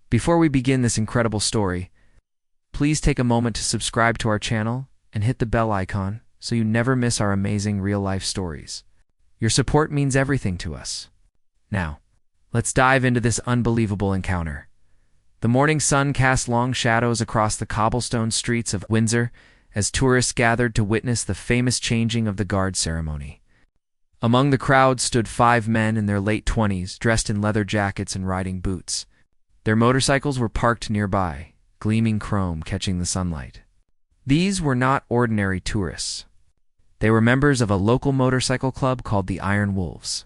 Before we begin this incredible story, please take a moment to subscribe to our channel and hit the bell icon so you never miss our amazing real-life stories. Your support means everything to us. Now, let's dive into this unbelievable encounter. The morning sun cast long shadows across the cobblestone streets of Windsor as tourists gathered to witness the famous changing of the guard ceremony. Among the crowd stood 5 men in their late 20s, dressed in leather jackets and riding boots. Their motorcycles were parked nearby, gleaming chrome catching the sunlight. These were not ordinary tourists. They were members of a local motorcycle club called the Iron Wolves.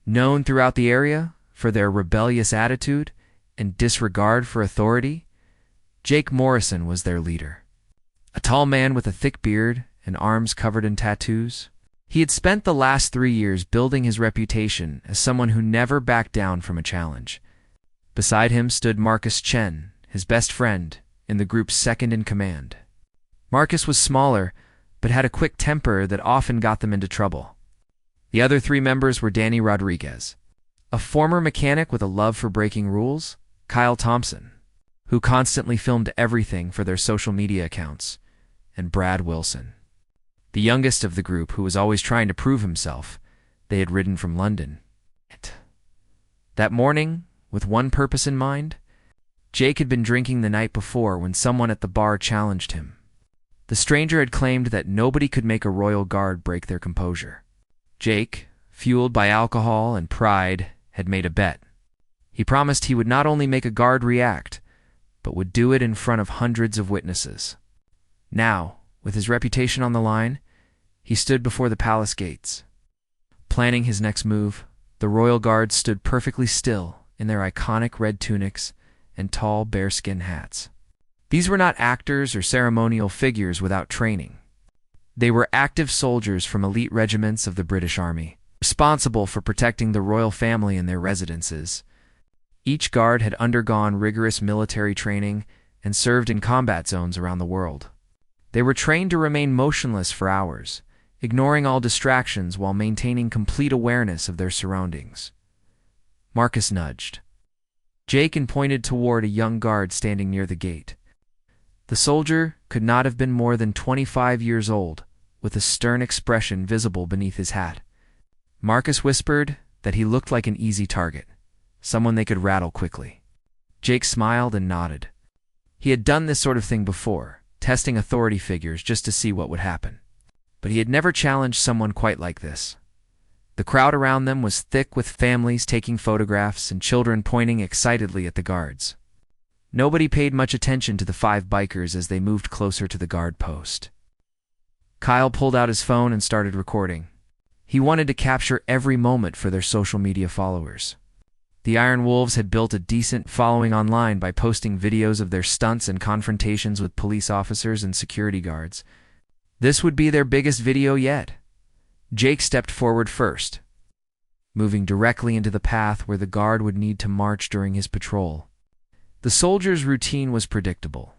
Known throughout the area for their rebellious attitude and disregard for authority, Jake Morrison was their leader. A tall man with a thick beard and arms covered in tattoos. He had spent the last 3 years building his reputation as someone who never backed down from a challenge. Beside him stood Marcus Chen, his best friend, in the group's second in command. Marcus was smaller, but had a quick temper that often got them into trouble. The other 3 members were Danny Rodriguez, a former mechanic with a love for breaking rules, Kyle Thompson, who constantly filmed everything for their social media accounts, and Brad Wilson, the youngest of the group who was always trying to prove himself. They had ridden from London. That morning, with one purpose in mind, Jake had been drinking the night before when someone at the bar challenged him. The stranger had claimed that nobody could make a royal guard break their composure. Jake, fueled by alcohol and pride, had made a bet. He promised he would not only make a guard react, but would do it in front of hundreds of witnesses. Now, with his reputation on the line, he stood before the palace gates. Planning his next move, the royal guards stood perfectly still in their iconic red tunics and tall bearskin hats. These were not actors or ceremonial figures without training. They were active soldiers from elite regiments of the British Army, responsible for protecting the royal family and their residences. Each guard had undergone rigorous military training and served in combat zones around the world. They were trained to remain motionless for hours, ignoring all distractions while maintaining complete awareness of their surroundings. Marcus nudged Jake and pointed toward a young guard standing near the gate. The soldier could not have been more than 25 years old, with a stern expression visible beneath his hat. Marcus whispered that he looked like an easy target, someone they could rattle quickly. Jake smiled and nodded. He had done this sort of thing before, testing authority figures just to see what would happen. But he had never challenged someone quite like this. The crowd around them was thick with families taking photographs and children pointing excitedly at the guards. Nobody paid much attention to the 5 bikers as they moved closer to the guard post. Kyle pulled out his phone and started recording. He wanted to capture every moment for their social media followers. The Iron Wolves had built a decent following online by posting videos of their stunts and confrontations with police officers and security guards. This would be their biggest video yet. Jake stepped forward first, moving directly into the path where the guard would need to march during his patrol. The soldier's routine was predictable.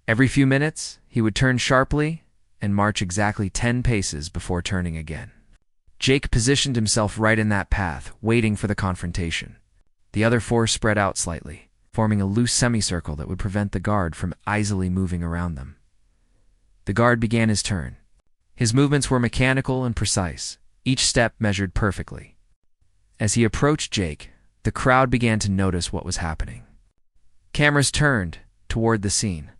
Every few minutes, he would turn sharply and march exactly 10 paces before turning again. Jake positioned himself right in that path, waiting for the confrontation. The other 4 spread out slightly, forming a loose semicircle that would prevent the guard from easily moving around them. The guard began his turn. His movements were mechanical and precise, each step measured perfectly. As he approached Jake, the crowd began to notice what was happening. Cameras turned toward the scene.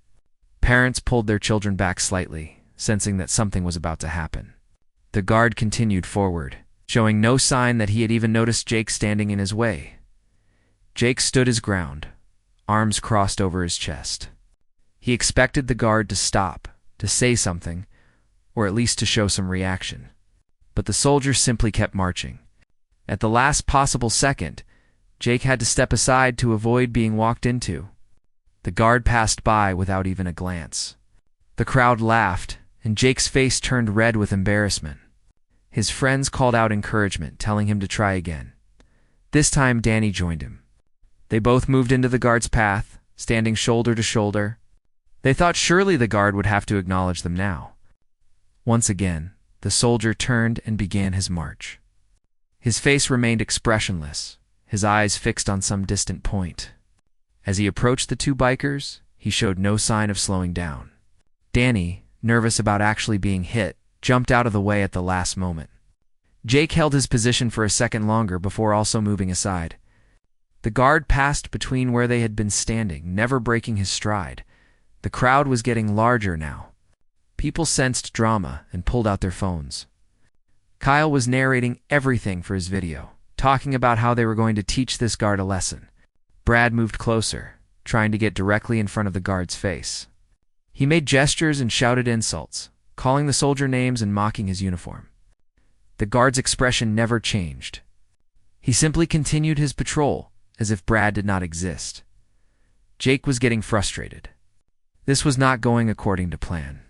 Parents pulled their children back slightly, sensing that something was about to happen. The guard continued forward, showing no sign that he had even noticed Jake standing in his way. Jake stood his ground, arms crossed over his chest. He expected the guard to stop, to say something, or at least to show some reaction. But the soldier simply kept marching. At the last possible second, Jake had to step aside to avoid being walked into. The guard passed by without even a glance. The crowd laughed, and Jake's face turned red with embarrassment. His friends called out encouragement, telling him to try again. This time, Danny joined him. They both moved into the guard's path, standing shoulder to shoulder. They thought surely the guard would have to acknowledge them now. Once again, the soldier turned and began his march. His face remained expressionless, his eyes fixed on some distant point. As he approached the two bikers, he showed no sign of slowing down. Danny, nervous about actually being hit, jumped out of the way at the last moment. Jake held his position for a second longer before also moving aside. The guard passed between where they had been standing, never breaking his stride. The crowd was getting larger now. People sensed drama and pulled out their phones. Kyle was narrating everything for his video, talking about how they were going to teach this guard a lesson. Brad moved closer, trying to get directly in front of the guard's face. He made gestures and shouted insults, calling the soldier names and mocking his uniform. The guard's expression never changed. He simply continued his patrol, as if Brad did not exist. Jake was getting frustrated. This was not going according to plan.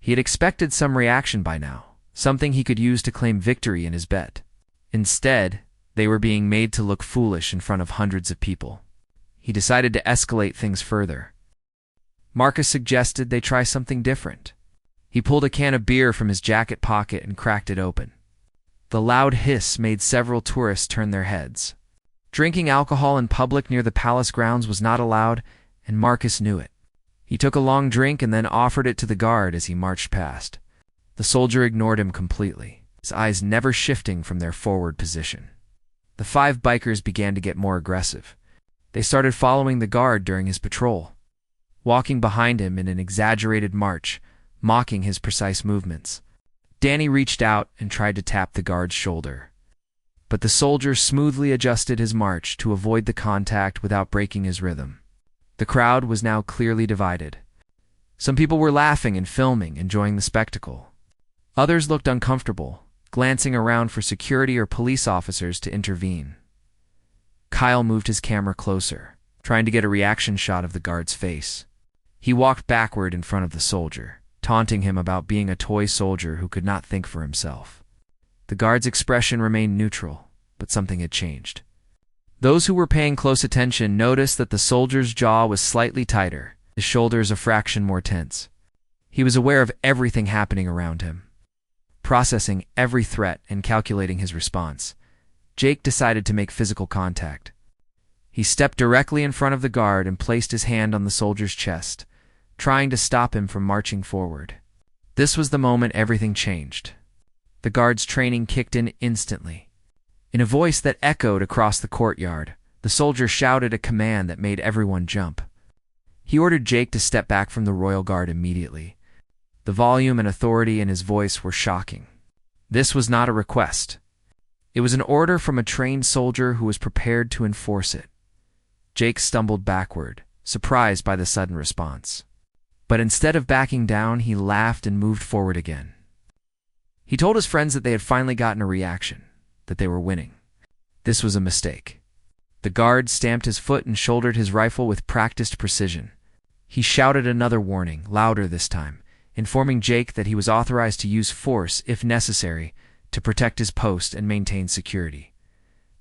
He had expected some reaction by now, something he could use to claim victory in his bet. Instead, they were being made to look foolish in front of hundreds of people. He decided to escalate things further. Marcus suggested they try something different. He pulled a can of beer from his jacket pocket and cracked it open. The loud hiss made several tourists turn their heads. Drinking alcohol in public near the palace grounds was not allowed, and Marcus knew it. He took a long drink and then offered it to the guard as he marched past. The soldier ignored him completely, his eyes never shifting from their forward position. The 5 bikers began to get more aggressive. They started following the guard during his patrol, walking behind him in an exaggerated march, mocking his precise movements. Danny reached out and tried to tap the guard's shoulder, but the soldier smoothly adjusted his march to avoid the contact without breaking his rhythm. The crowd was now clearly divided. Some people were laughing and filming, enjoying the spectacle. Others looked uncomfortable, glancing around for security or police officers to intervene. Kyle moved his camera closer, trying to get a reaction shot of the guard's face. He walked backward in front of the soldier, taunting him about being a toy soldier who could not think for himself. The guard's expression remained neutral, but something had changed. Those who were paying close attention noticed that the soldier's jaw was slightly tighter, his shoulders a fraction more tense. He was aware of everything happening around him. Processing every threat and calculating his response, Jake decided to make physical contact. He stepped directly in front of the guard and placed his hand on the soldier's chest, trying to stop him from marching forward. This was the moment everything changed. The guard's training kicked in instantly. In a voice that echoed across the courtyard, the soldier shouted a command that made everyone jump. He ordered Jake to step back from the royal guard immediately. The volume and authority in his voice were shocking. This was not a request. It was an order from a trained soldier who was prepared to enforce it. Jake stumbled backward, surprised by the sudden response. But instead of backing down, he laughed and moved forward again. He told his friends that they had finally gotten a reaction, that they were winning. This was a mistake. The guard stamped his foot and shouldered his rifle with practiced precision. He shouted another warning, louder this time, informing Jake that he was authorized to use force, if necessary, to protect his post and maintain security.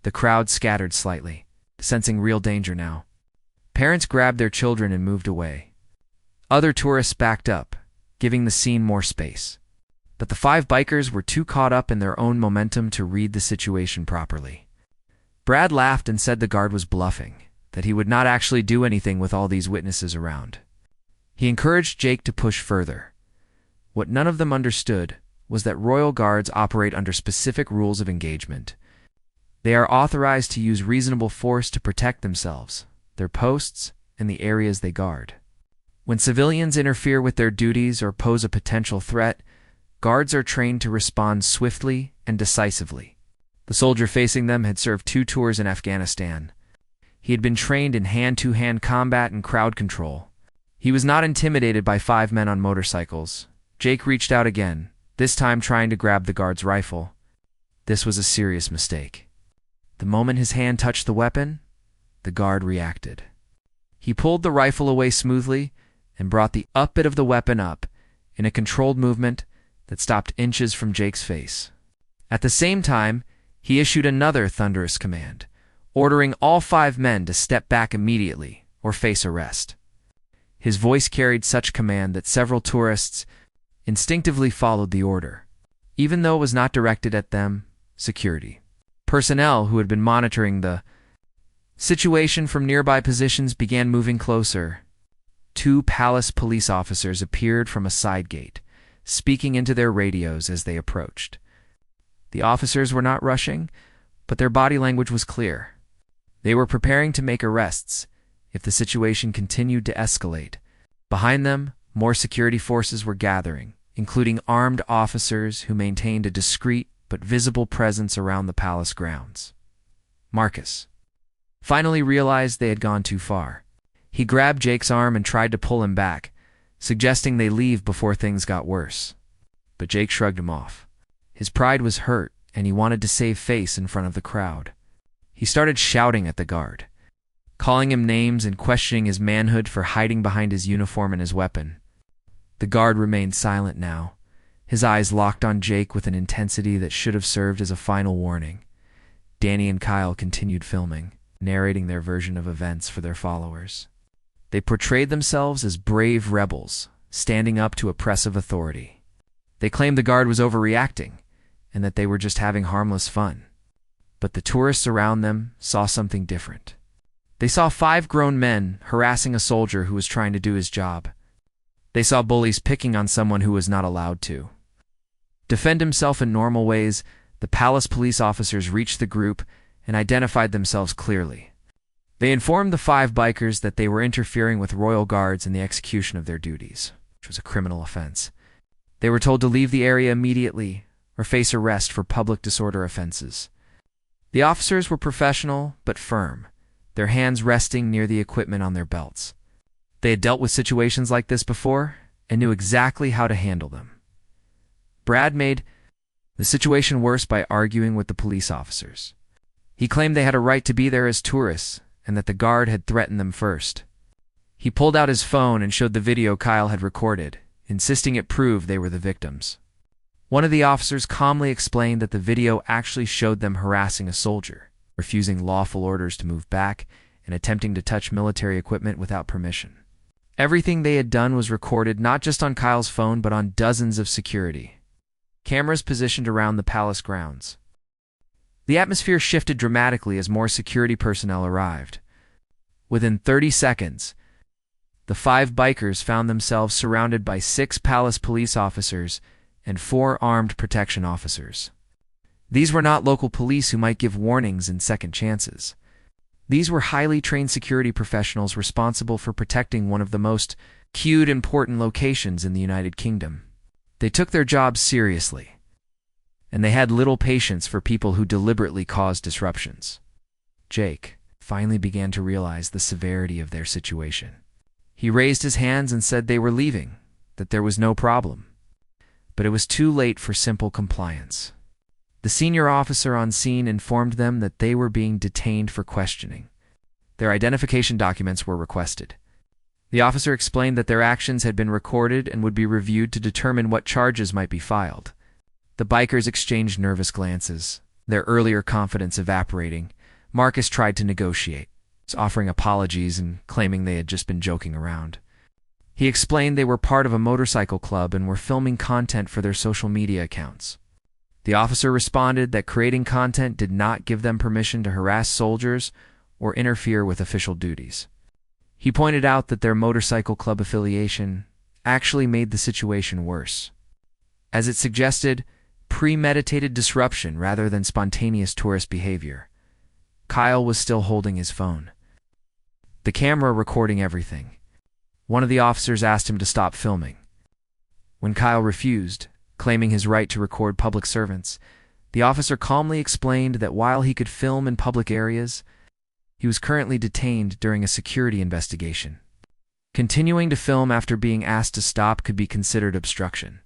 The crowd scattered slightly, sensing real danger now. Parents grabbed their children and moved away. Other tourists backed up, giving the scene more space. But the 5 bikers were too caught up in their own momentum to read the situation properly. Brad laughed and said the guard was bluffing, that he would not actually do anything with all these witnesses around. He encouraged Jake to push further. What none of them understood was that royal guards operate under specific rules of engagement. They are authorized to use reasonable force to protect themselves, their posts, and the areas they guard. When civilians interfere with their duties or pose a potential threat, guards are trained to respond swiftly and decisively. The soldier facing them had served 2 tours in Afghanistan. He had been trained in hand-to-hand combat and crowd control. He was not intimidated by 5 men on motorcycles. Jake reached out again, this time trying to grab the guard's rifle. This was a serious mistake. The moment his hand touched the weapon, the guard reacted. He pulled the rifle away smoothly and brought the bit of the weapon up in a controlled movement that stopped inches from Jake's face. At the same time, he issued another thunderous command, ordering all 5 men to step back immediately or face arrest. His voice carried such command that several tourists instinctively followed the order. Even though it was not directed at them, security personnel who had been monitoring the Situation from nearby positions began moving closer. Two palace police officers appeared from a side gate, speaking into their radios as they approached. The officers were not rushing, but their body language was clear. They were preparing to make arrests if the situation continued to escalate. Behind them, more security forces were gathering, including armed officers who maintained a discreet but visible presence around the palace grounds. Marcus finally realized they had gone too far. He grabbed Jake's arm and tried to pull him back, suggesting they leave before things got worse. But Jake shrugged him off. His pride was hurt, and he wanted to save face in front of the crowd. He started shouting at the guard, calling him names and questioning his manhood for hiding behind his uniform and his weapon. The guard remained silent now, his eyes locked on Jake with an intensity that should have served as a final warning. Danny and Kyle continued filming, narrating their version of events for their followers. They portrayed themselves as brave rebels, standing up to oppressive authority. They claimed the guard was overreacting, and that they were just having harmless fun. But the tourists around them saw something different. They saw 5 grown men harassing a soldier who was trying to do his job. They saw bullies picking on someone who was not allowed to. Defend himself in normal ways, the palace police officers reached the group and identified themselves clearly. They informed the 5 bikers that they were interfering with royal guards in the execution of their duties, which was a criminal offense. They were told to leave the area immediately or face arrest for public disorder offenses. The officers were professional but firm, their hands resting near the equipment on their belts. They had dealt with situations like this before and knew exactly how to handle them. Brad made the situation worse by arguing with the police officers. He claimed they had a right to be there as tourists and that the guard had threatened them first. He pulled out his phone and showed the video Kyle had recorded, insisting it proved they were the victims. One of the officers calmly explained that the video actually showed them harassing a soldier, refusing lawful orders to move back, and attempting to touch military equipment without permission. Everything they had done was recorded not just on Kyle's phone but on dozens of security cameras positioned around the palace grounds. The atmosphere shifted dramatically as more security personnel arrived. Within 30 seconds, the 5 bikers found themselves surrounded by 6 palace police officers and 4 armed protection officers. These were not local police who might give warnings and second chances. These were highly trained security professionals responsible for protecting one of the most queued important locations in the United Kingdom. They took their jobs seriously, and they had little patience for people who deliberately caused disruptions. Jake finally began to realize the severity of their situation. He raised his hands and said they were leaving, that there was no problem. But it was too late for simple compliance. The senior officer on scene informed them that they were being detained for questioning. Their identification documents were requested. The officer explained that their actions had been recorded and would be reviewed to determine what charges might be filed. The bikers exchanged nervous glances, their earlier confidence evaporating. Marcus tried to negotiate, offering apologies and claiming they had just been joking around. He explained they were part of a motorcycle club and were filming content for their social media accounts. The officer responded that creating content did not give them permission to harass soldiers or interfere with official duties. He pointed out that their motorcycle club affiliation actually made the situation worse, as it suggested premeditated disruption rather than spontaneous tourist behavior. Kyle was still holding his phone, the camera recording everything. One of the officers asked him to stop filming. When Kyle refused, claiming his right to record public servants, the officer calmly explained that while he could film in public areas, he was currently detained during a security investigation. Continuing to film after being asked to stop could be considered obstruction.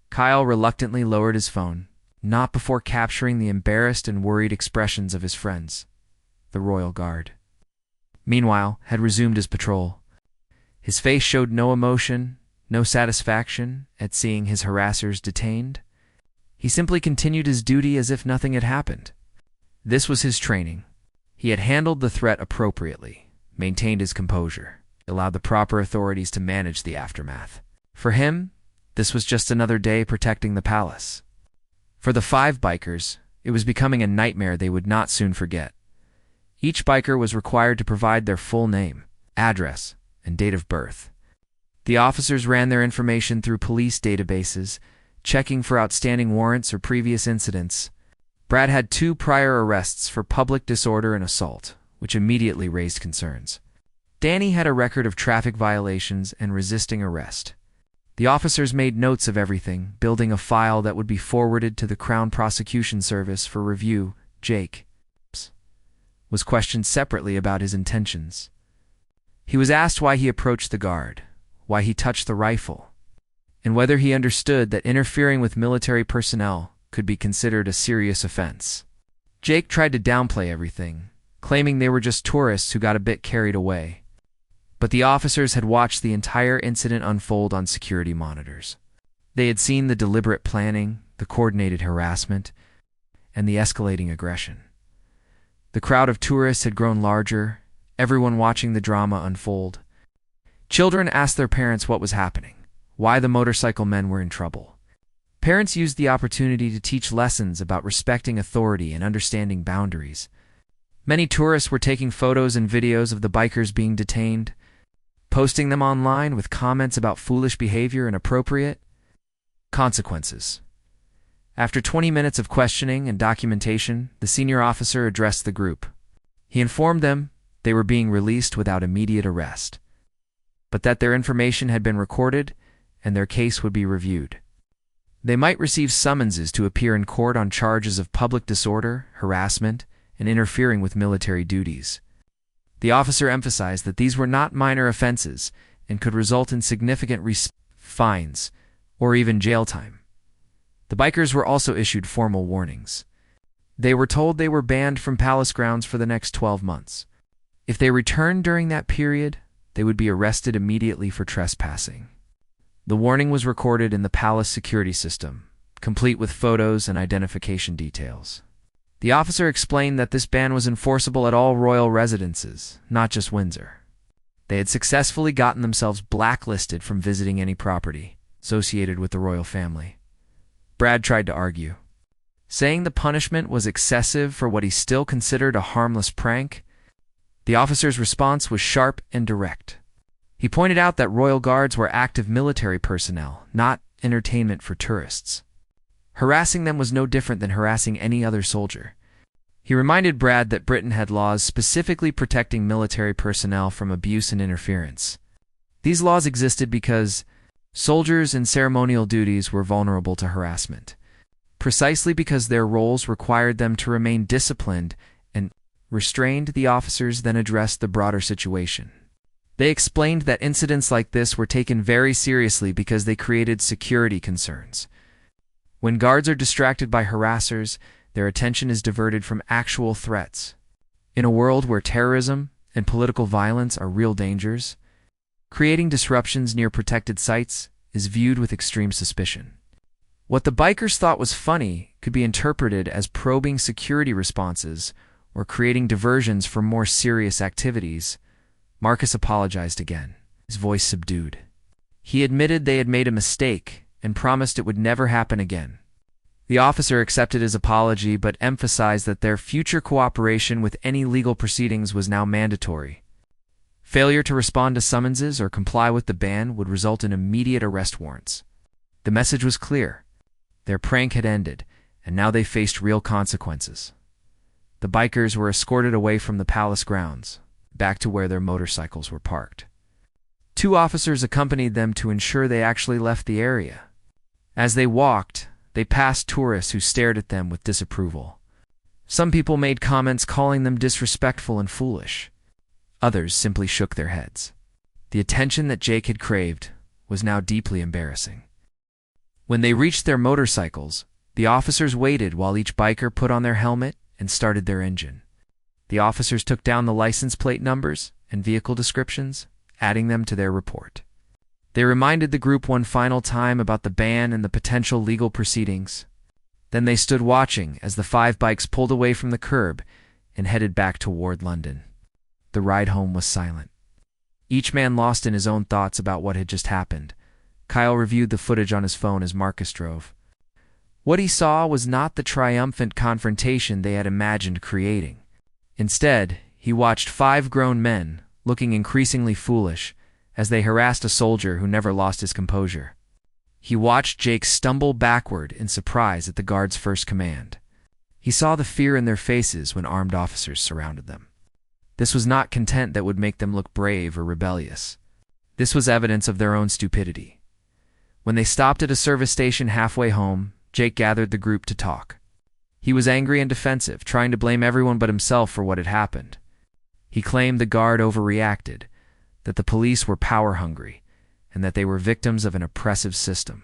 Kyle reluctantly lowered his phone, not before capturing the embarrassed and worried expressions of his friends. The Royal Guard, meanwhile, had resumed his patrol. His face showed no emotion, no satisfaction at seeing his harassers detained. He simply continued his duty as if nothing had happened. This was his training. He had handled the threat appropriately, maintained his composure, allowed the proper authorities to manage the aftermath. For him, this was just another day protecting the palace. For the 5 bikers, it was becoming a nightmare they would not soon forget. Each biker was required to provide their full name, address, and date of birth. The officers ran their information through police databases, checking for outstanding warrants or previous incidents. Brad had 2 prior arrests for public disorder and assault, which immediately raised concerns. Danny had a record of traffic violations and resisting arrest. The officers made notes of everything, building a file that would be forwarded to the Crown Prosecution Service for review. Jake was questioned separately about his intentions. He was asked why he approached the guard, why he touched the rifle, and whether he understood that interfering with military personnel could be considered a serious offense. Jake tried to downplay everything, claiming they were just tourists who got a bit carried away. But the officers had watched the entire incident unfold on security monitors. They had seen the deliberate planning, the coordinated harassment, and the escalating aggression. The crowd of tourists had grown larger, everyone watching the drama unfold. Children asked their parents what was happening, why the motorcycle men were in trouble. Parents used the opportunity to teach lessons about respecting authority and understanding boundaries. Many tourists were taking photos and videos of the bikers being detained, posting them online with comments about foolish behavior and appropriate consequences. After 20 minutes of questioning and documentation, the senior officer addressed the group. He informed them they were being released without immediate arrest, but that their information had been recorded and their case would be reviewed. They might receive summonses to appear in court on charges of public disorder, harassment, and interfering with military duties. The officer emphasized that these were not minor offenses and could result in significant fines or even jail time. The bikers were also issued formal warnings. They were told they were banned from palace grounds for the next 12 months. If they returned during that period, they would be arrested immediately for trespassing. The warning was recorded in the palace security system, complete with photos and identification details. The officer explained that this ban was enforceable at all royal residences, not just Windsor. They had successfully gotten themselves blacklisted from visiting any property associated with the royal family. Brad tried to argue, saying the punishment was excessive for what he still considered a harmless prank. The officer's response was sharp and direct. He pointed out that royal guards were active military personnel, not entertainment for tourists. Harassing them was no different than harassing any other soldier. He reminded Brad that Britain had laws specifically protecting military personnel from abuse and interference. These laws existed because soldiers in ceremonial duties were vulnerable to harassment, precisely because their roles required them to remain disciplined and restrained. The officers then addressed the broader situation. They explained that incidents like this were taken very seriously because they created security concerns. When guards are distracted by harassers, their attention is diverted from actual threats. In a world where terrorism and political violence are real dangers, creating disruptions near protected sites is viewed with extreme suspicion. What the bikers thought was funny could be interpreted as probing security responses or creating diversions from more serious activities. Marcus apologized again, his voice subdued. He admitted they had made a mistake and promised it would never happen again. The officer accepted his apology but emphasized that their future cooperation with any legal proceedings was now mandatory. Failure to respond to summonses or comply with the ban would result in immediate arrest warrants. The message was clear. Their prank had ended, and now they faced real consequences. The bikers were escorted away from the palace grounds, back to where their motorcycles were parked. 2 officers accompanied them to ensure they actually left the area. As they walked, they passed tourists who stared at them with disapproval. Some people made comments calling them disrespectful and foolish. Others simply shook their heads. The attention that Jake had craved was now deeply embarrassing. When they reached their motorcycles, the officers waited while each biker put on their helmet and started their engine. The officers took down the license plate numbers and vehicle descriptions, adding them to their report. They reminded the group one final time about the ban and the potential legal proceedings. Then they stood watching as the 5 bikes pulled away from the curb and headed back toward London. The ride home was silent. Each man lost in his own thoughts about what had just happened. Kyle reviewed the footage on his phone as Marcus drove. What he saw was not the triumphant confrontation they had imagined creating. Instead, He watched 5 grown men, looking increasingly foolish, as they harassed a soldier who never lost his composure. He watched Jake stumble backward in surprise at the guard's first command. He saw the fear in their faces when armed officers surrounded them. This was not content that would make them look brave or rebellious. This was evidence of their own stupidity. When they stopped at a service station halfway home, Jake gathered the group to talk. He was angry and defensive, trying to blame everyone but himself for what had happened. He claimed the guard overreacted, that the police were power-hungry, and that they were victims of an oppressive system.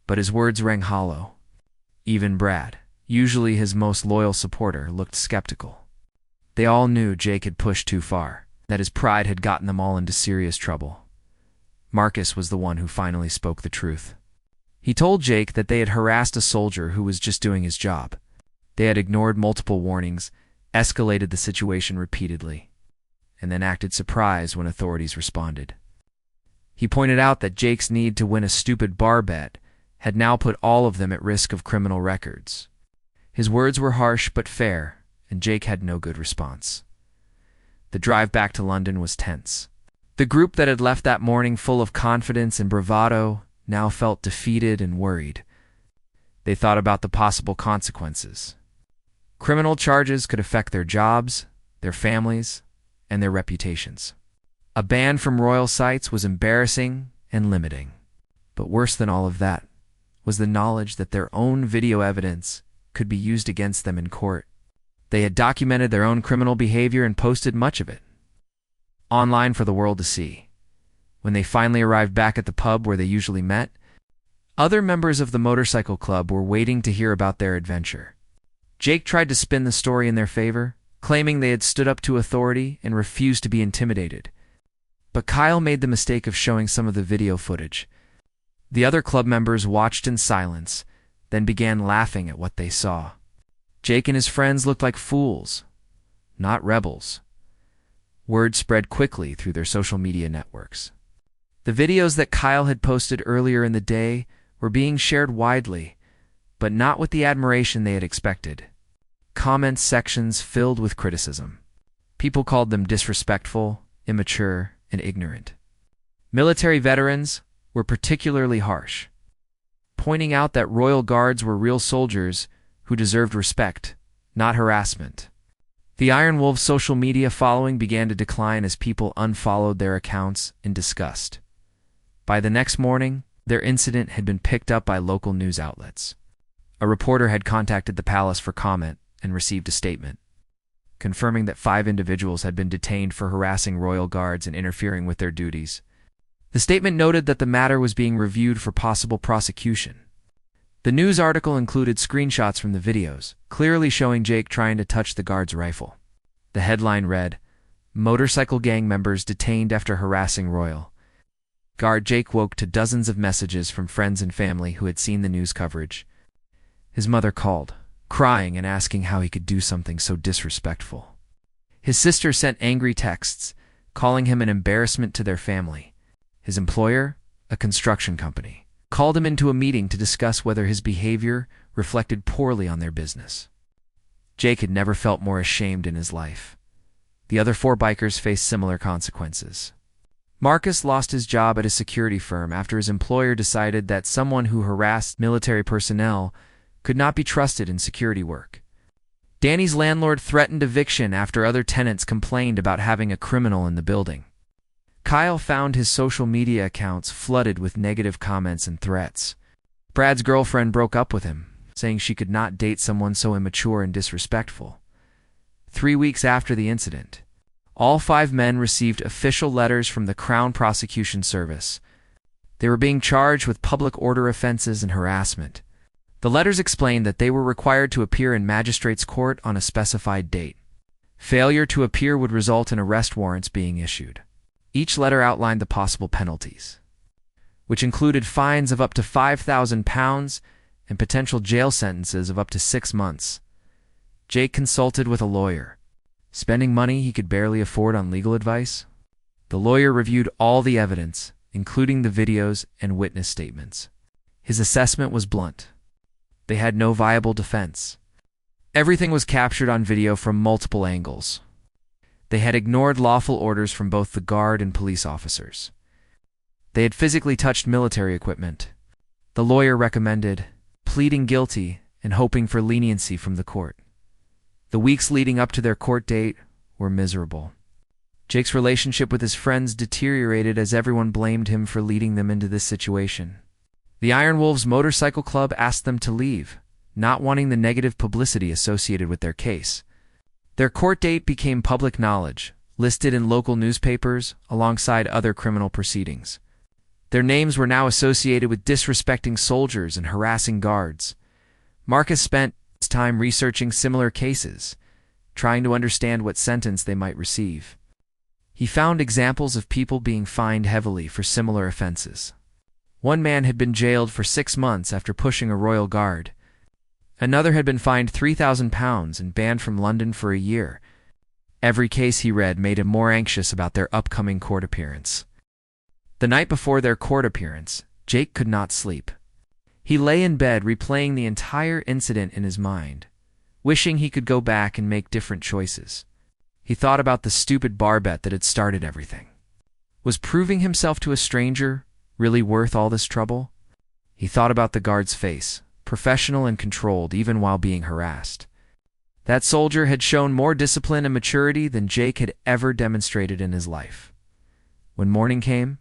But his words rang hollow. Even Brad, usually his most loyal supporter, looked skeptical. They all knew Jake had pushed too far, that his pride had gotten them all into serious trouble. Marcus was the one who finally spoke the truth. He told Jake that they had harassed a soldier who was just doing his job. They had ignored multiple warnings, escalated the situation repeatedly, and then acted surprised when authorities responded. He pointed out that Jake's need to win a stupid bar bet had now put all of them at risk of criminal records. His words were harsh but fair, and Jake had no good response. The drive back to London was tense. The group that had left that morning full of confidence and bravado now felt defeated and worried. They thought about the possible consequences. Criminal charges could affect their jobs, their families, and their reputations. A ban from royal sites was embarrassing and limiting. But worse than all of that was the knowledge that their own video evidence could be used against them in court. They had documented their own criminal behavior and posted much of it online for the world to see. When they finally arrived back at the pub where they usually met, other members of the motorcycle club were waiting to hear about their adventure. Jake tried to spin the story in their favor, claiming they had stood up to authority and refused to be intimidated. But Kyle made the mistake of showing some of the video footage. The other club members watched in silence, then began laughing at what they saw. Jake and his friends looked like fools, not rebels. Word spread quickly through their social media networks. The videos that Kyle had posted earlier in the day were being shared widely, but not with the admiration they had expected. Comment sections filled with criticism. People called them disrespectful, immature, and ignorant. Military veterans were particularly harsh, pointing out that royal guards were real soldiers who deserved respect, not harassment. The Iron Wolves' social media following began to decline as people unfollowed their accounts in disgust. By the next morning, their incident had been picked up by local news outlets. A reporter had contacted the palace for comment and received a statement, confirming that 5 individuals had been detained for harassing royal guards and interfering with their duties. The statement noted that the matter was being reviewed for possible prosecution. The news article included screenshots from the videos, clearly showing Jake trying to touch the guard's rifle. The headline read, "Motorcycle gang members detained after harassing royal." Guard Jake woke to dozens of messages from friends and family who had seen the news coverage. His mother called, crying and asking how he could do something so disrespectful. His sister sent angry texts, calling him an embarrassment to their family. His employer, a construction company, called him into a meeting to discuss whether his behavior reflected poorly on their business. Jake had never felt more ashamed in his life. The other 4 bikers faced similar consequences. Marcus lost his job at a security firm after his employer decided that someone who harassed military personnel could not be trusted in security work. Danny's landlord threatened eviction after other tenants complained about having a criminal in the building. Kyle found his social media accounts flooded with negative comments and threats. Brad's girlfriend broke up with him, saying she could not date someone so immature and disrespectful. 3 weeks after the incident, all 5 men received official letters from the Crown Prosecution Service. They were being charged with public order offenses and harassment. The letters explained that they were required to appear in magistrate's court on a specified date. Failure to appear would result in arrest warrants being issued. Each letter outlined the possible penalties, which included fines of up to £5,000 and potential jail sentences of up to 6 months. Jake consulted with a lawyer, spending money he could barely afford on legal advice. The lawyer reviewed all the evidence, including the videos and witness statements. His assessment was blunt. They had no viable defense. Everything was captured on video from multiple angles. They had ignored lawful orders from both the guard and police officers. They had physically touched military equipment. The lawyer recommended pleading guilty and hoping for leniency from the court. The weeks leading up to their court date were miserable. Jake's relationship with his friends deteriorated as everyone blamed him for leading them into this situation. The Iron Wolves Motorcycle Club asked them to leave, not wanting the negative publicity associated with their case. Their court date became public knowledge, listed in local newspapers alongside other criminal proceedings. Their names were now associated with disrespecting soldiers and harassing guards. Marcus spent his time researching similar cases, trying to understand what sentence they might receive. He found examples of people being fined heavily for similar offenses. One man had been jailed for 6 months after pushing a royal guard. Another had been fined £3,000 and banned from London for a year. Every case he read made him more anxious about their upcoming court appearance. The night before their court appearance, Jake could not sleep. He lay in bed replaying the entire incident in his mind, wishing he could go back and make different choices. He thought about the stupid bar bet that had started everything. Was proving himself to a stranger really worth all this trouble? He thought about the guard's face, professional and controlled even while being harassed. That soldier had shown more discipline and maturity than Jake had ever demonstrated in his life. When morning came,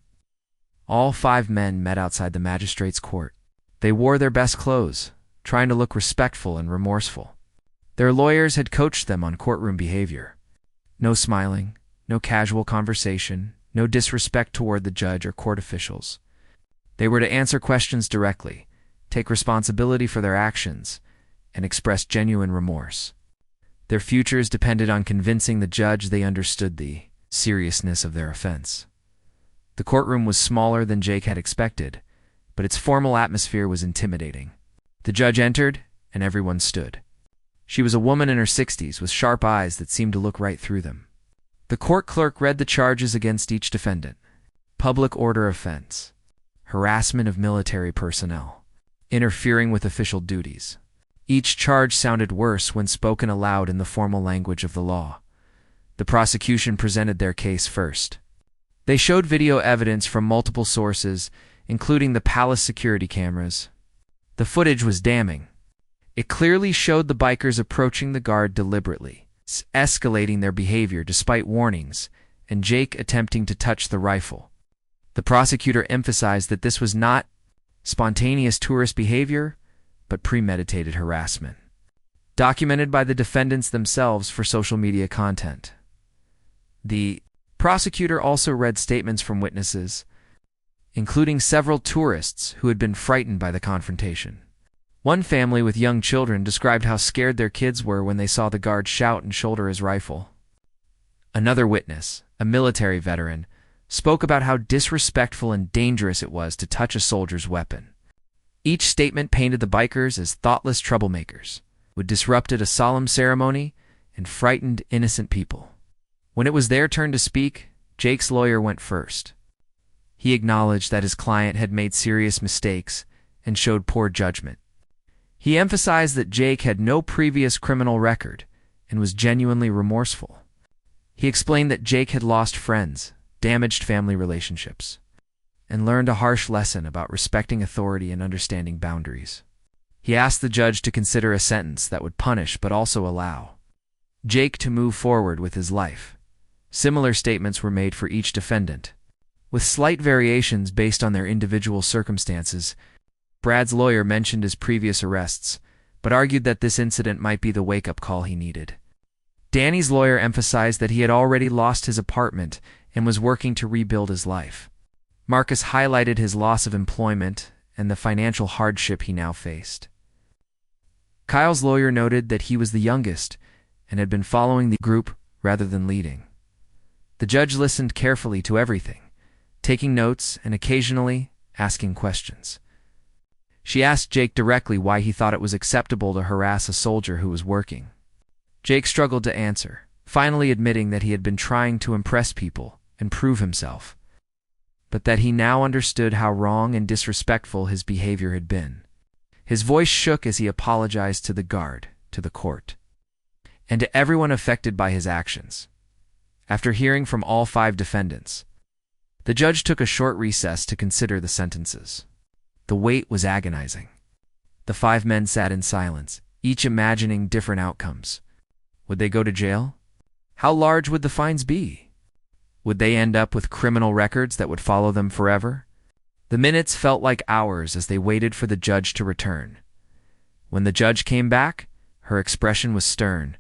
all 5 men met outside the magistrate's court. They wore their best clothes, trying to look respectful and remorseful. Their lawyers had coached them on courtroom behavior. No smiling, no casual conversation, no disrespect toward the judge or court officials. They were to answer questions directly, take responsibility for their actions, and express genuine remorse. Their futures depended on convincing the judge they understood the seriousness of their offense. The courtroom was smaller than Jake had expected, but its formal atmosphere was intimidating. The judge entered, and everyone stood. She was a woman in her 60s with sharp eyes that seemed to look right through them. The court clerk read the charges against each defendant. Public order offense, harassment of military personnel, interfering with official duties. Each charge sounded worse when spoken aloud in the formal language of the law. The prosecution presented their case first. They showed video evidence from multiple sources, including the palace security cameras. The footage was damning. It clearly showed the bikers approaching the guard deliberately, escalating their behavior despite warnings, and Jake attempting to touch the rifle. The prosecutor emphasized that this was not spontaneous tourist behavior, but premeditated harassment, documented by the defendants themselves for social media content. The prosecutor also read statements from witnesses, including several tourists who had been frightened by the confrontation. One family with young children described how scared their kids were when they saw the guard shout and shoulder his rifle. Another witness, a military veteran, spoke about how disrespectful and dangerous it was to touch a soldier's weapon. Each statement painted the bikers as thoughtless troublemakers, who disrupted a solemn ceremony and frightened innocent people. When it was their turn to speak, Jake's lawyer went first. He acknowledged that his client had made serious mistakes and showed poor judgment. He emphasized that Jake had no previous criminal record and was genuinely remorseful. He explained that Jake had lost friends, damaged family relationships, and learned a harsh lesson about respecting authority and understanding boundaries. He asked the judge to consider a sentence that would punish but also allow Jake to move forward with his life. Similar statements were made for each defendant, with slight variations based on their individual circumstances. Brad's lawyer mentioned his previous arrests, but argued that this incident might be the wake-up call he needed. Danny's lawyer emphasized that he had already lost his apartment and was working to rebuild his life. Marcus highlighted his loss of employment and the financial hardship he now faced. Kyle's lawyer noted that he was the youngest and had been following the group rather than leading. The judge listened carefully to everything, taking notes and occasionally asking questions. She asked Jake directly why he thought it was acceptable to harass a soldier who was working. Jake struggled to answer, finally admitting that he had been trying to impress people and prove himself, but that he now understood how wrong and disrespectful his behavior had been. His voice shook as he apologized to the guard, to the court, and to everyone affected by his actions. After hearing from all 5 defendants, the judge took a short recess to consider the sentences. The wait was agonizing. The 5 men sat in silence, each imagining different outcomes. Would they go to jail? How large would the fines be? Would they end up with criminal records that would follow them forever? The minutes felt like hours as they waited for the judge to return. When the judge came back, her expression was stern.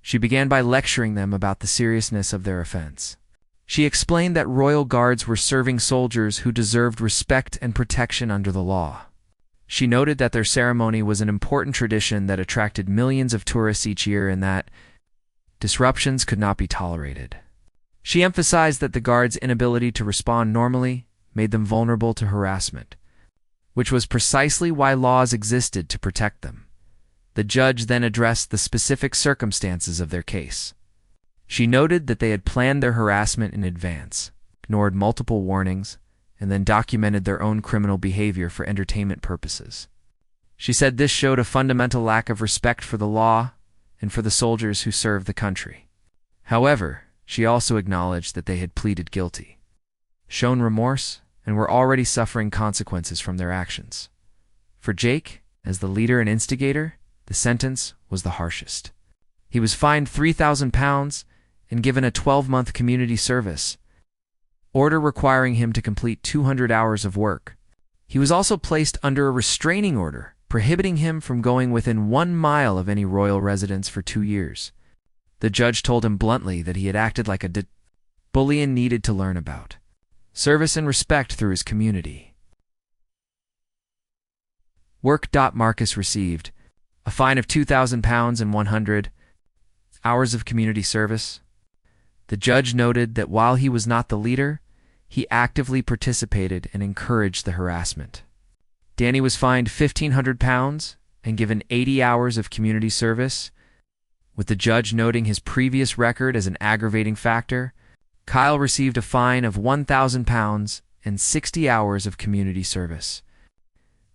She began by lecturing them about the seriousness of their offense. She explained that royal guards were serving soldiers who deserved respect and protection under the law. She noted that their ceremony was an important tradition that attracted millions of tourists each year and that disruptions could not be tolerated. She emphasized that the guards' inability to respond normally made them vulnerable to harassment, which was precisely why laws existed to protect them. The judge then addressed the specific circumstances of their case. She noted that they had planned their harassment in advance, ignored multiple warnings, and then documented their own criminal behavior for entertainment purposes. She said this showed a fundamental lack of respect for the law and for the soldiers who served the country. However, she also acknowledged that they had pleaded guilty, shown remorse, and were already suffering consequences from their actions. For Jake, as the leader and instigator, the sentence was the harshest. He was fined £3,000 and given a 12-month community service order requiring him to complete 200 hours of work. He was also placed under a restraining order, prohibiting him from going within 1 mile of any royal residence for 2 years. The judge told him bluntly that he had acted like a bully and needed to learn about service and respect through his community. Marcus received a fine of £2,000 and 100 hours of community service. The judge noted that while he was not the leader, he actively participated and encouraged the harassment. Danny was fined £1,500 and given 80 hours of community service, with the judge noting his previous record as an aggravating factor. Kyle received a fine of £1,000 and 60 hours of community service,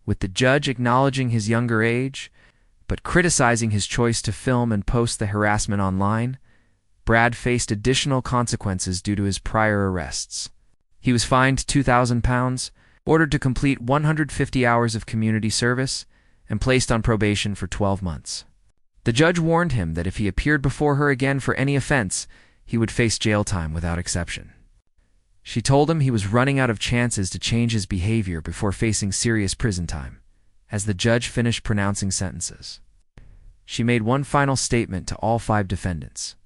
with the judge acknowledging his younger age, but criticizing his choice to film and post the harassment online. Brad faced additional consequences due to his prior arrests. He was fined £2,000, ordered to complete 150 hours of community service, and placed on probation for 12 months. The judge warned him that if he appeared before her again for any offense, he would face jail time without exception. She told him he was running out of chances to change his behavior before facing serious prison time, as the judge finished pronouncing sentences. She made one final statement to all 5 defendants.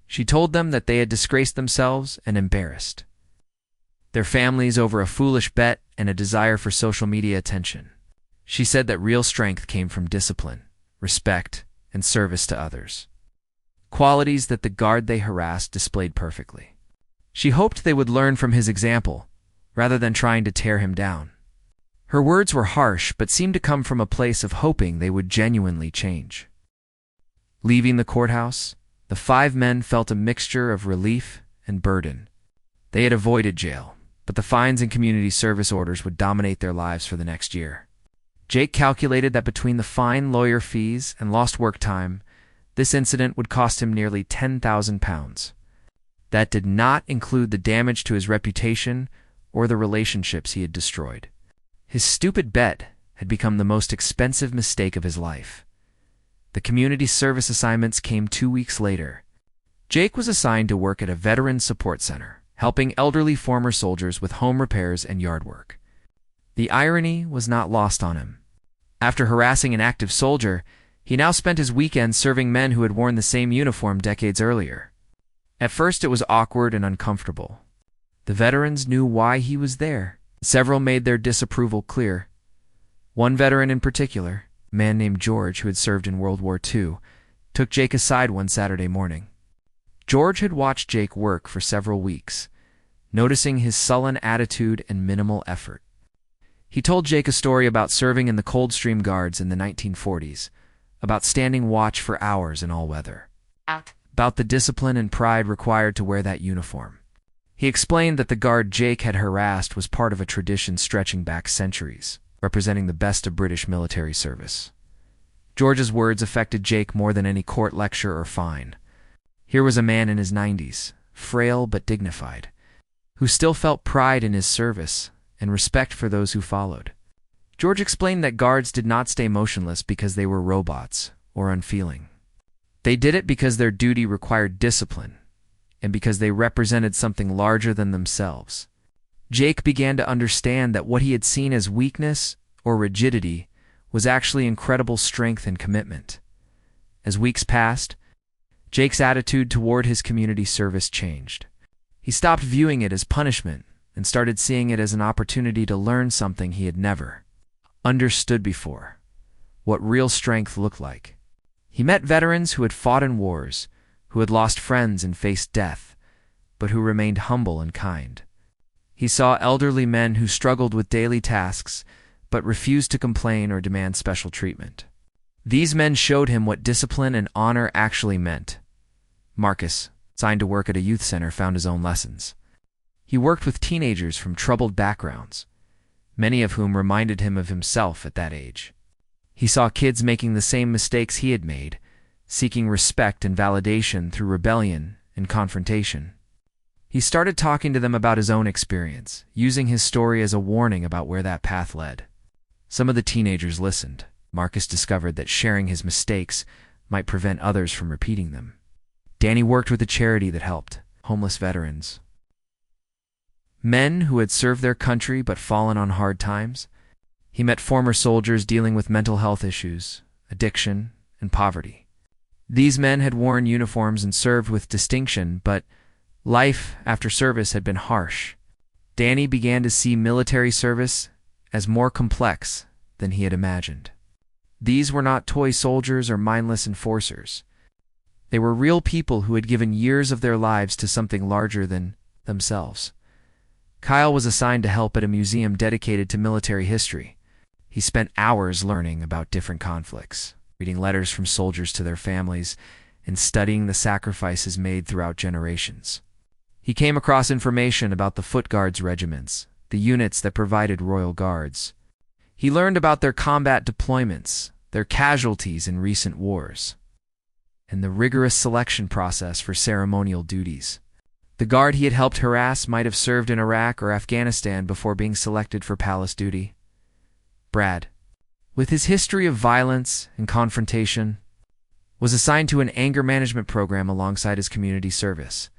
She told them that they had disgraced themselves and embarrassed their families over a foolish bet and a desire for social media attention. She said that real strength came from discipline, respect, and service to others, qualities that the guard they harassed displayed perfectly. She hoped they would learn from his example, rather than trying to tear him down. Her words were harsh, but seemed to come from a place of hoping they would genuinely change. Leaving the courthouse, the 5 men felt a mixture of relief and burden. They had avoided jail, but the fines and community service orders would dominate their lives for the next year. Jake calculated that between the fine, lawyer fees, and lost work time, this incident would cost him nearly £10,000. That did not include the damage to his reputation or the relationships he had destroyed. His stupid bet had become the most expensive mistake of his life. The community service assignments came 2 weeks later. Jake was assigned to work at a veteran support center, helping elderly former soldiers with home repairs and yard work. The irony was not lost on him. After harassing an active soldier, he now spent his weekends serving men who had worn the same uniform decades earlier. At first it was awkward and uncomfortable. The veterans knew why he was there. Several made their disapproval clear. One veteran in particular, a man named George who had served in World War II, took Jake aside one Saturday morning. George had watched Jake work for several weeks, noticing his sullen attitude and minimal effort. He told Jake a story about serving in the Coldstream Guards in the 1940s, about standing watch for hours in all weather, about the discipline and pride required to wear that uniform. He explained that the guard Jake had harassed was part of a tradition stretching back centuries, representing the best of British military service. George's words affected Jake more than any court lecture or fine. Here was a man in his 90s, frail but dignified, who still felt pride in his service and respect for those who followed. George explained that guards did not stay motionless because they were robots or unfeeling. They did it because their duty required discipline and because they represented something larger than themselves. Jake began to understand that what he had seen as weakness or rigidity was actually incredible strength and commitment. As weeks passed, Jake's attitude toward his community service changed. He stopped viewing it as punishment and started seeing it as an opportunity to learn something he had never understood before: what real strength looked like. He met veterans who had fought in wars, who had lost friends and faced death, but who remained humble and kind. He saw elderly men who struggled with daily tasks but refused to complain or demand special treatment. These men showed him what discipline and honor actually meant. Marcus, assigned to work at a youth center, found his own lessons. He worked with teenagers from troubled backgrounds, many of whom reminded him of himself at that age. He saw kids making the same mistakes he had made, seeking respect and validation through rebellion and confrontation. He started talking to them about his own experience, using his story as a warning about where that path led. Some of the teenagers listened. Marcus discovered that sharing his mistakes might prevent others from repeating them. Danny worked with a charity that helped homeless veterans, men who had served their country but fallen on hard times. He met former soldiers dealing with mental health issues, addiction, and poverty. These men had worn uniforms and served with distinction, but life after service had been harsh. Danny began to see military service as more complex than he had imagined. These were not toy soldiers or mindless enforcers. They were real people who had given years of their lives to something larger than themselves. Kyle was assigned to help at a museum dedicated to military history. He spent hours learning about different conflicts, reading letters from soldiers to their families, and studying the sacrifices made throughout generations. He came across information about the Foot Guards regiments, the units that provided royal guards. He learned about their combat deployments, their casualties in recent wars, and the rigorous selection process for ceremonial duties. The guard he had helped harass might have served in Iraq or Afghanistan before being selected for palace duty. Brad, with his history of violence and confrontation, was assigned to an anger management program alongside his community service.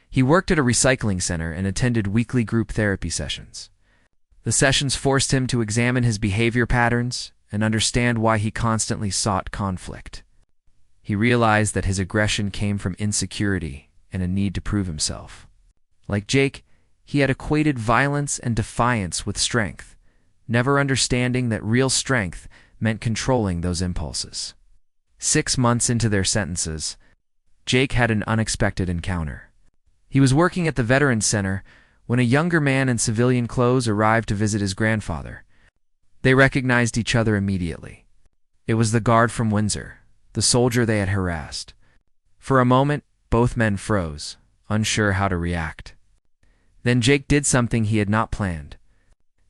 He worked at a recycling center and attended weekly group therapy sessions. The sessions forced him to examine his behavior patterns and understand why he constantly sought conflict. He realized that his aggression came from insecurity and a need to prove himself. Like Jake, he had equated violence and defiance with strength, never understanding that real strength meant controlling those impulses. 6 months into their sentences, Jake had an unexpected encounter. He was working at the Veterans Center when a younger man in civilian clothes arrived to visit his grandfather. They recognized each other immediately. It was the guard from Windsor, the soldier they had harassed. For a moment, both men froze, unsure how to react. Then Jake did something he had not planned.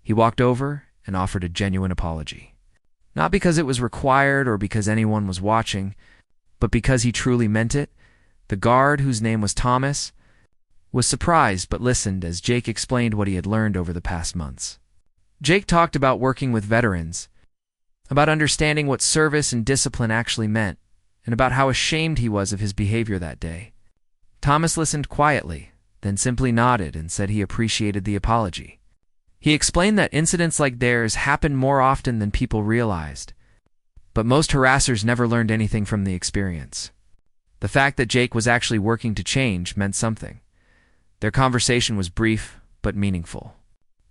He walked over and offered a genuine apology. Not because it was required or because anyone was watching, but because he truly meant it. The guard, whose name was Thomas, was surprised but listened as Jake explained what he had learned over the past months. Jake talked about working with veterans, about understanding what service and discipline actually meant, and about how ashamed he was of his behavior that day. Thomas listened quietly, then simply nodded and said he appreciated the apology. He explained that incidents like theirs happened more often than people realized, but most harassers never learned anything from the experience. The fact that Jake was actually working to change meant something. Their conversation was brief but meaningful.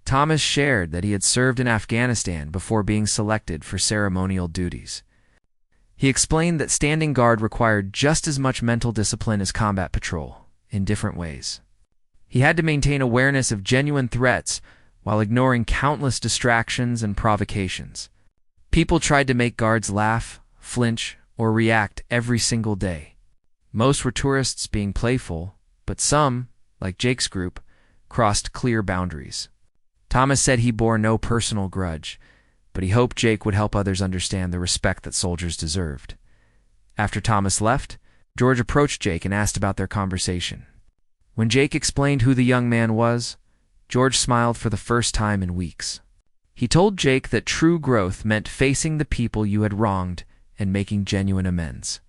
Thomas shared that he had served in Afghanistan before being selected for ceremonial duties. He explained that standing guard required just as much mental discipline as combat patrol, in different ways. He had to maintain awareness of genuine threats while ignoring countless distractions and provocations. People tried to make guards laugh, flinch, or react every single day. Most were tourists being playful, but some, like Jake's group, crossed clear boundaries. Thomas said he bore no personal grudge, but he hoped Jake would help others understand the respect that soldiers deserved. After Thomas left, George approached Jake and asked about their conversation. When Jake explained who the young man was, George smiled for the first time in weeks. He told Jake that true growth meant facing the people you had wronged and making genuine amends.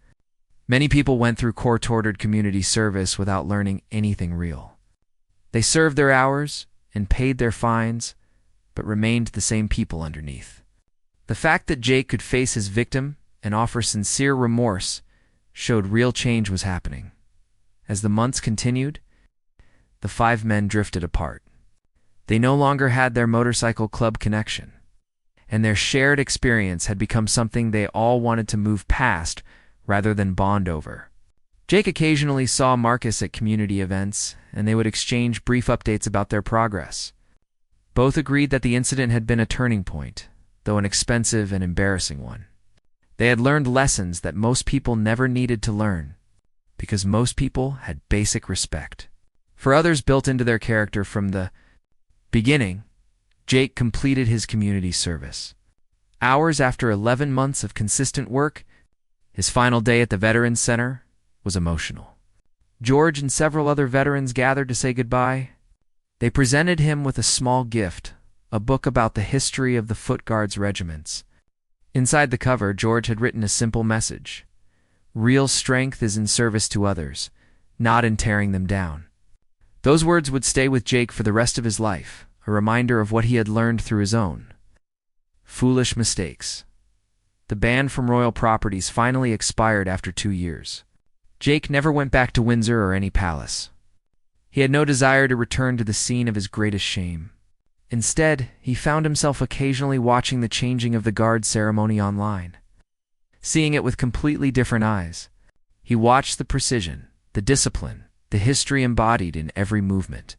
Many people went through court-ordered community service without learning anything real. They served their hours and paid their fines, but remained the same people underneath. The fact that Jake could face his victim and offer sincere remorse showed real change was happening. As the months continued, the five men drifted apart. They no longer had their motorcycle club connection, and their shared experience had become something they all wanted to move past rather than bond over. Jake occasionally saw Marcus at community events, and they would exchange brief updates about their progress. Both agreed that the incident had been a turning point, though an expensive and embarrassing one. They had learned lessons that most people never needed to learn, because most people had basic respect for others built into their character from the beginning. Jake completed his community service. Hours after 11 months of consistent work, his final day at the Veterans Center was emotional. George and several other veterans gathered to say goodbye. They presented him with a small gift, a book about the history of the Foot Guards regiments. Inside the cover, George had written a simple message: "Real strength is in service to others, not in tearing them down." Those words would stay with Jake for the rest of his life, a reminder of what he had learned through his own foolish mistakes. The ban from royal properties finally expired after 2 years. Jake never went back to Windsor or any palace. He had no desire to return to the scene of his greatest shame. Instead, he found himself occasionally watching the changing of the guard ceremony online. Seeing it with completely different eyes, he watched the precision, the discipline, the history embodied in every movement.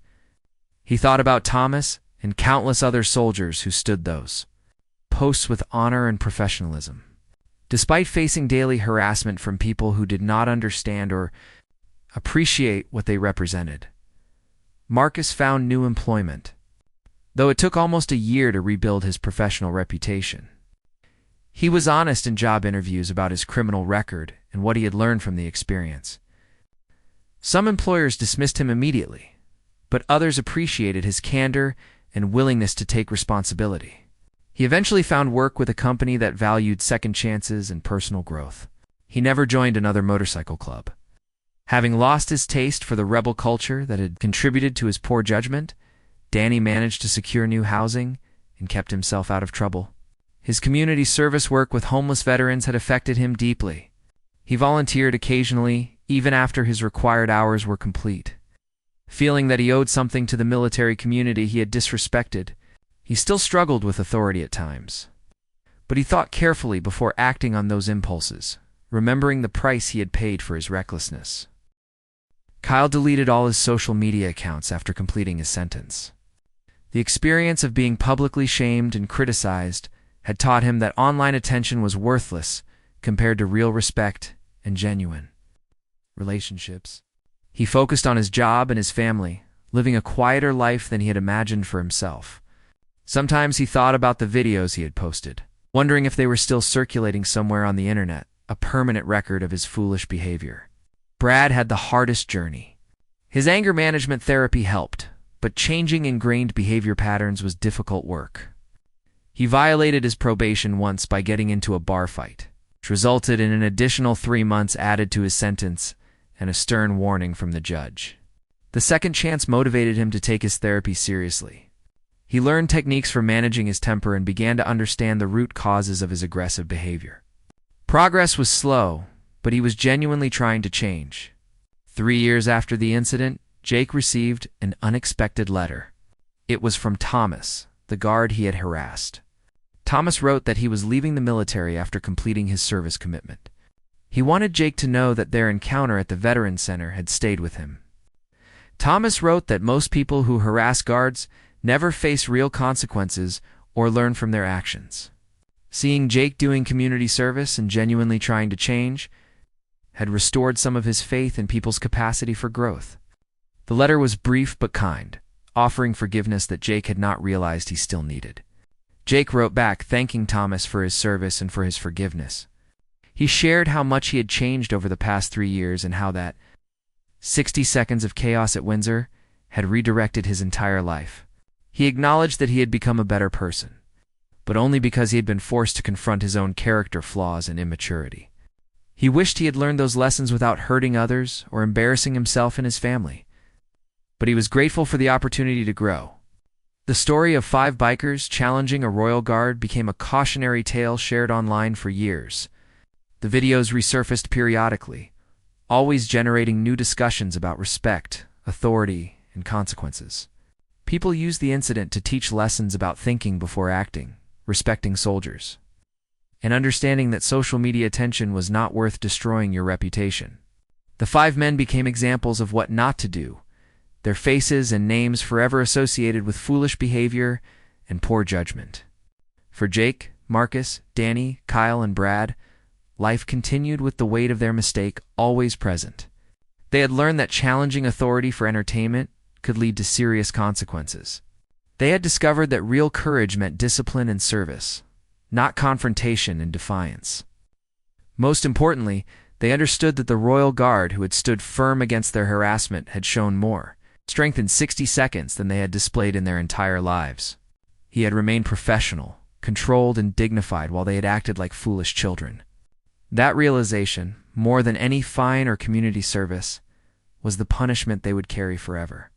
He thought about Thomas and countless other soldiers who stood those posts with honor and professionalism. Despite facing daily harassment from people who did not understand or appreciate what they represented, Marcus found new employment, though it took almost a year to rebuild his professional reputation. He was honest in job interviews about his criminal record and what he had learned from the experience. Some employers dismissed him immediately, but others appreciated his candor and willingness to take responsibility. He eventually found work with a company that valued second chances and personal growth. He never joined another motorcycle club. Having lost his taste for the rebel culture that had contributed to his poor judgment, Danny managed to secure new housing and kept himself out of trouble. His community service work with homeless veterans had affected him deeply. He volunteered occasionally, even after his required hours were complete. Feeling that he owed something to the military community he had disrespected, he still struggled with authority at times. But he thought carefully before acting on those impulses, remembering the price he had paid for his recklessness. Kyle deleted all his social media accounts after completing his sentence. The experience of being publicly shamed and criticized had taught him that online attention was worthless compared to real respect and genuine relationships. He focused on his job and his family, living a quieter life than he had imagined for himself. Sometimes he thought about the videos he had posted, wondering if they were still circulating somewhere on the internet, a permanent record of his foolish behavior. Brad had the hardest journey. His anger management therapy helped, but changing ingrained behavior patterns was difficult work. He violated his probation once by getting into a bar fight, which resulted in an additional 3 months added to his sentence and a stern warning from the judge. The second chance motivated him to take his therapy seriously. He learned techniques for managing his temper and began to understand the root causes of his aggressive behavior. Progress was slow, but he was genuinely trying to change. 3 years after the incident, Jake received an unexpected letter. It was from Thomas, the guard he had harassed. Thomas wrote that he was leaving the military after completing his service commitment. He wanted Jake to know that their encounter at the Veterans Center had stayed with him. Thomas wrote that most people who harass guards never face real consequences or learn from their actions. Seeing Jake doing community service and genuinely trying to change had restored some of his faith in people's capacity for growth. The letter was brief but kind, offering forgiveness that Jake had not realized he still needed. Jake wrote back thanking Thomas for his service and for his forgiveness. He shared how much he had changed over the past 3 years and how that 60 seconds of chaos at Windsor had redirected his entire life. He acknowledged that he had become a better person, but only because he had been forced to confront his own character flaws and immaturity. He wished he had learned those lessons without hurting others or embarrassing himself and his family, but he was grateful for the opportunity to grow. The story of 5 bikers challenging a royal guard became a cautionary tale shared online for years. The videos resurfaced periodically, always generating new discussions about respect, authority, and consequences. People used the incident to teach lessons about thinking before acting, respecting soldiers, and understanding that social media attention was not worth destroying your reputation. The 5 men became examples of what not to do, their faces and names forever associated with foolish behavior and poor judgment. For Jake, Marcus, Danny, Kyle, and Brad, life continued with the weight of their mistake always present. They had learned that challenging authority for entertainment could lead to serious consequences. They had discovered that real courage meant discipline and service, not confrontation and defiance. Most importantly, they understood that the royal guard who had stood firm against their harassment had shown more strength in 60 seconds than they had displayed in their entire lives. He had remained professional, controlled, and dignified while they had acted like foolish children. That realization, more than any fine or community service, was the punishment they would carry forever.